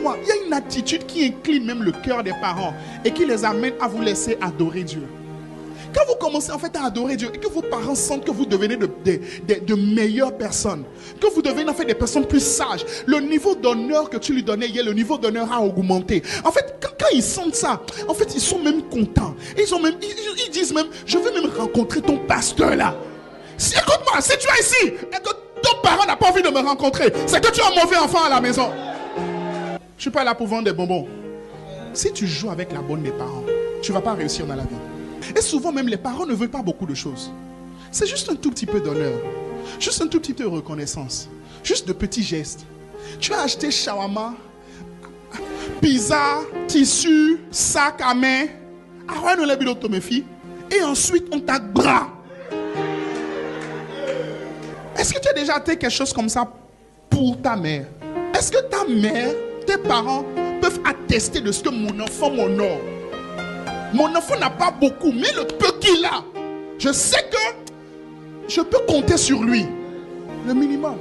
Écoute-moi, il y a une attitude qui incline même le cœur des parents et qui les amène à vous laisser adorer Dieu. Quand vous commencez en fait à adorer Dieu et que vos parents sentent que vous devenez de meilleures personnes, que vous devenez en fait des personnes plus sages, le niveau d'honneur que tu lui donnais hier, le niveau d'honneur a augmenté. En fait, quand ils sentent ça, en fait, ils sont même contents. Ils disent même, je veux même rencontrer ton pasteur là. Écoute-moi, si tu es ici et que ton parent n'a pas envie de me rencontrer, c'est que tu es un mauvais enfant à la maison. Je ne suis pas là pour vendre des bonbons. Si tu joues avec la bonne des parents, tu ne vas pas réussir dans la vie. Et souvent même les parents ne veulent pas beaucoup de choses. C'est juste un tout petit peu d'honneur. Juste un tout petit peu de reconnaissance. Juste de petits gestes. Tu as acheté shawarma, pizza, tissu, sac à main. Et ensuite on t'a bras. Est-ce que tu as déjà fait quelque chose comme ça pour ta mère? Est-ce que ta mère, tes parents peuvent attester de ce que mon enfant m'honore? Mon enfant n'a pas beaucoup, mais le peu qu'il a, je sais que je peux compter sur lui. Le minimum.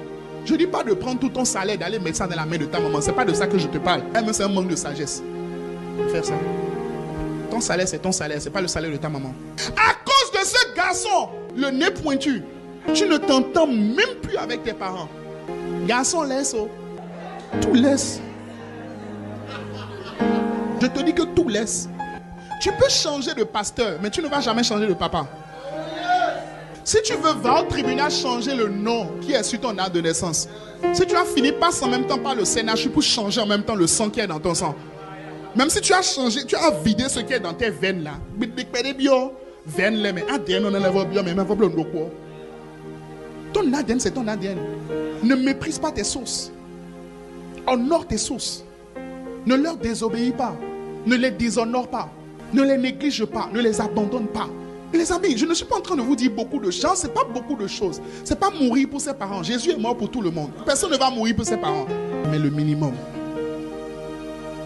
Je ne dis pas de prendre tout ton salaire, d'aller mettre ça dans la main de ta maman. Ce n'est pas de ça que je te parle. Mais c'est un manque de sagesse de faire ça. Ton salaire, c'est ton salaire. Ce n'est pas le salaire de ta maman. À cause de ce garçon, le nez pointu, tu ne t'entends même plus avec tes parents. Garçon, laisse. Oh. Tout laisse. Je te dis que tout laisse. Tu peux changer de pasteur, mais tu ne vas jamais changer de papa. Si tu veux, va au tribunal changer le nom qui est sur ton acte de naissance. Si tu as fini, passe en même temps par le CNH pour changer en même temps le sang qui est dans ton sang. Même si tu as changé, tu as vidé ce qui est dans tes veines là. Ton ADN, c'est ton ADN. Ne méprise pas tes sources. Honore tes sources. Ne leur désobéis pas. Ne les déshonore pas. Ne les néglige pas, ne les abandonne pas. Les amis, je ne suis pas en train de vous dire beaucoup de choses. Ce n'est pas beaucoup de choses. Ce n'est pas mourir pour ses parents. Jésus est mort pour tout le monde. Personne ne va mourir pour ses parents. Mais le minimum.